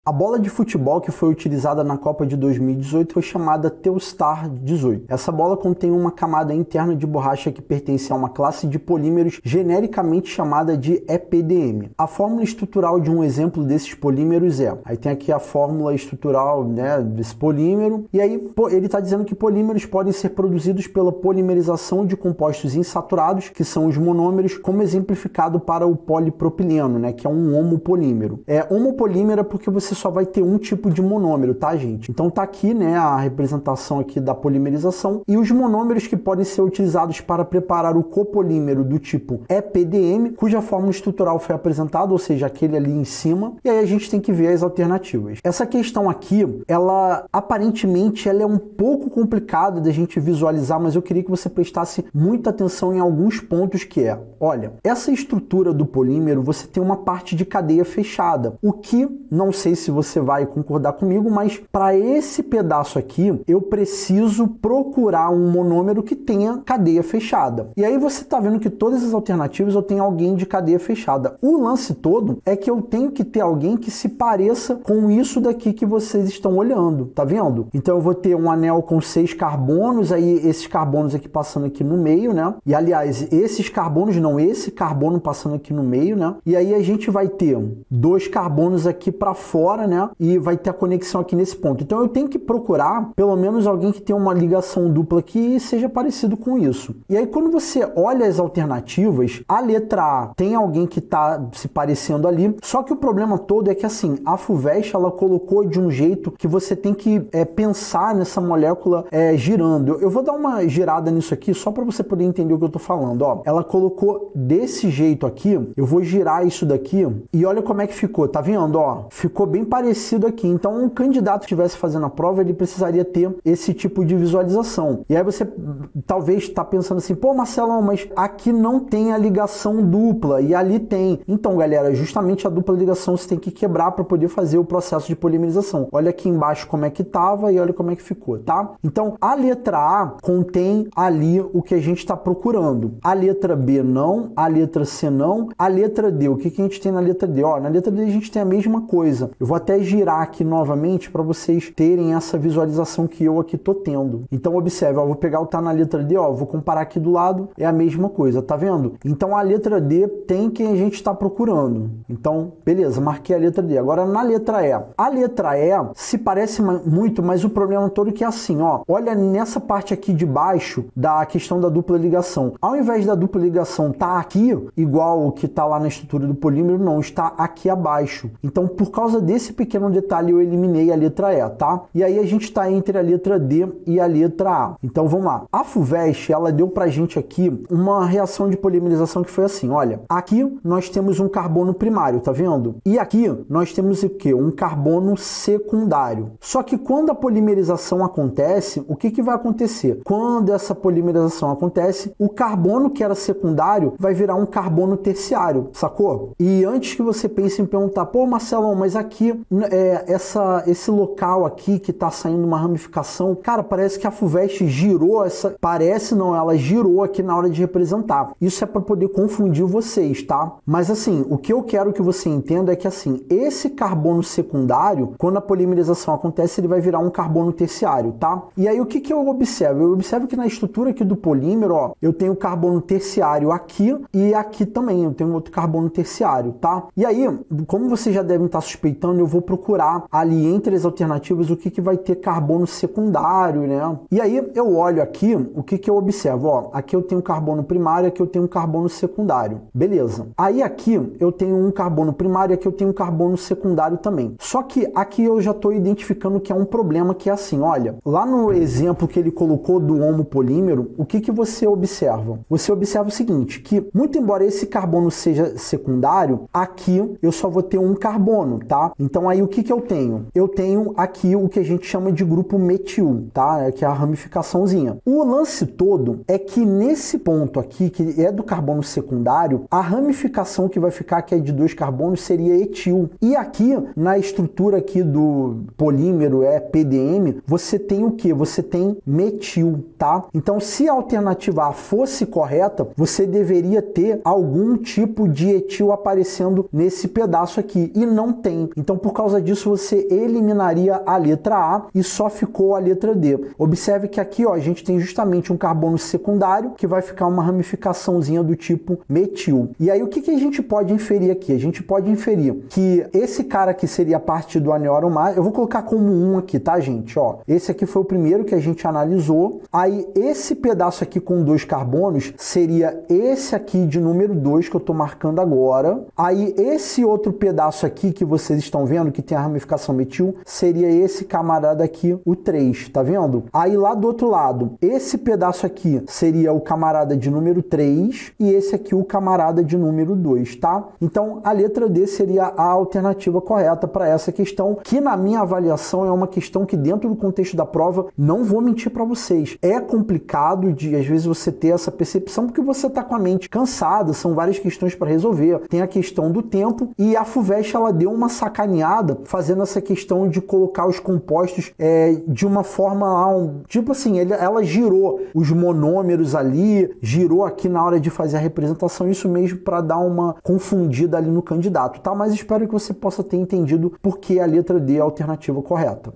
A bola de futebol que foi utilizada na Copa de 2018 foi chamada Telstar 18. Essa bola contém uma camada interna de borracha que pertence a uma classe de polímeros genericamente chamada de EPDM. A fórmula estrutural de um exemplo desses polímeros aí tem aqui a fórmula estrutural, né, desse polímero, e aí ele está dizendo que polímeros podem ser produzidos pela polimerização de compostos insaturados, que são os monômeros, como exemplificado para o polipropileno, né, que é um homopolímero. Homopolímero é porque você só vai ter um tipo de monômero, tá, gente? Então tá aqui, né, a representação aqui da polimerização, e os monômeros que podem ser utilizados para preparar o copolímero do tipo EPDM, cuja fórmula estrutural foi apresentada, ou seja, aquele ali em cima, e aí a gente tem que ver as alternativas. Essa questão aqui, ela aparentemente ela é um pouco complicada da gente visualizar, mas eu queria que você prestasse muita atenção em alguns pontos que olha, essa estrutura do polímero, você tem uma parte de cadeia fechada, o que, não sei se você vai concordar comigo, mas para esse pedaço aqui, eu preciso procurar um monômero que tenha cadeia fechada. E aí você tá vendo que todas as alternativas eu tenho alguém de cadeia fechada. O lance todo é que eu tenho que ter alguém que se pareça com isso daqui que vocês estão olhando, tá vendo? Então eu vou ter um anel com 6 carbonos, aí esses carbonos aqui passando aqui no meio, né? E aliás, esses carbonos não, esse carbono passando aqui no meio, né? E aí a gente vai ter 2 carbonos aqui para fora, né? E vai ter a conexão aqui nesse ponto. Então eu tenho que procurar pelo menos alguém que tenha uma ligação dupla que seja parecido com isso. E aí quando você olha as alternativas, a letra A tem alguém que está se parecendo ali, só que o problema todo é que assim, a FUVEST ela colocou de um jeito que você tem que pensar nessa molécula girando. Eu vou dar uma girada nisso aqui só para você poder entender o que eu tô falando. Ó, ela colocou desse jeito aqui, eu vou girar isso daqui e olha como é que ficou, tá vendo? Ó, ficou bem parecido aqui. Então um candidato que estivesse fazendo a prova, ele precisaria ter esse tipo de visualização. E aí você talvez está pensando assim, pô Marcelão, mas aqui não tem a ligação dupla e ali tem. Então galera, justamente a dupla ligação você tem que quebrar para poder fazer o processo de polimerização. Olha aqui embaixo como é que tava e olha como é que ficou, tá? Então a letra A contém ali o que a gente está procurando. A letra B não, a letra C não, a letra D, o que a gente tem na letra D? Ó, na letra D a gente tem a mesma coisa. Eu vou até girar aqui novamente para vocês terem essa visualização que eu aqui tô tendo. Então observe, ó, vou pegar o que tá na letra D, ó, vou comparar aqui do lado, é a mesma coisa, tá vendo? Então a letra D tem quem a gente está procurando. Então, beleza, marquei a letra D. Agora na letra E. A letra E se parece muito, mas o problema todo é que é assim, ó, olha nessa parte aqui de baixo da questão da dupla ligação. Ao invés da dupla ligação tá aqui, igual o que tá lá na estrutura do polímero, não, está aqui abaixo. Então, por causa desse pequeno detalhe, eu eliminei a letra E, tá? E aí a gente tá entre a letra D e a letra A. Então, vamos lá. A FUVEST, ela deu pra gente aqui uma reação de polimerização que foi assim, olha, aqui nós temos um carbono primário, tá vendo? E aqui nós temos o quê? Um carbono secundário. Só que quando a polimerização acontece, o que vai acontecer? Quando essa polimerização acontece, o carbono que era secundário vai virar um carbono terciário, sacou? E antes que você pense em perguntar, pô Marcelão, mas aqui, esse local aqui que tá saindo uma ramificação, cara, parece que a FUVEST girou essa... Parece não, ela girou aqui na hora de representar. Isso é para poder confundir vocês, tá? Mas assim, o que eu quero que você entenda é que assim, esse carbono secundário, quando a polimerização acontece, ele vai virar um carbono terciário, tá? E aí o que eu observo? Eu observo que na estrutura aqui do polímero, ó, eu tenho carbono terciário aqui e aqui também, eu tenho outro carbono terciário, tá? E aí, como vocês já devem estar suspeitando, eu vou procurar ali entre as alternativas o que vai ter carbono secundário, né? E aí eu olho aqui, o que eu observo? Ó, aqui eu tenho carbono primário, aqui eu tenho um carbono secundário. Beleza. Aí aqui eu tenho um carbono primário, aqui eu tenho um carbono secundário também. Só que aqui eu já estou identificando que é um problema que é assim, olha, lá no exemplo que ele colocou do homopolímero, o que você observa? Você observa o seguinte, que muito embora esse carbono seja secundário, aqui eu só vou ter um carbono, tá? Então aí o que eu tenho? Eu tenho aqui o que a gente chama de grupo metil, tá? Que é a ramificaçãozinha. O lance todo é que nesse ponto aqui, que é do carbono secundário, a ramificação que vai ficar, que é de 2 carbonos, seria etil. E aqui, na estrutura aqui do polímero, PDM, você tem o que? Você tem metil, tá? Então, se a alternativa A fosse correta, você deveria ter algum tipo de etil aparecendo nesse pedaço aqui, e não tem. Então, por causa disso, você eliminaria a letra A e só ficou a letra D. Observe que aqui, ó, a gente tem justamente um carbono secundário que vai ficar uma ramificaçãozinha do tipo metil. E aí, o que a gente pode inferir aqui? A gente pode inferir que esse cara aqui seria parte do anel aromático. Eu vou colocar como 1 aqui, tá, gente? Ó, esse aqui foi o primeiro que a gente analisou. Aí, esse pedaço aqui com 2 carbonos seria esse aqui de número 2 que eu tô marcando agora. Aí, esse outro pedaço aqui que vocês estão vendo, que tem a ramificação metil, seria esse camarada aqui, o 3, tá vendo? Aí, lá do outro lado, esse pedaço aqui seria o camarada de número 3 e esse aqui o camarada de número 2, tá? Então, a letra D seria a alternativa correta para essa questão, que na minha avaliação é uma questão que dentro do contexto da prova, não vou mentir para vocês, é complicado de às vezes você ter essa percepção porque você está com a mente cansada, são várias questões para resolver, tem a questão do tempo e a FUVEST ela deu uma sacaneada fazendo essa questão de colocar os compostos de uma forma lá, tipo assim, ela girou os monômeros ali, girou aqui na hora de fazer a representação, isso mesmo para dar uma confundida ali no candidato, tá? Mas espero que você possa ter entendido porque a letra D é a alternativa correta.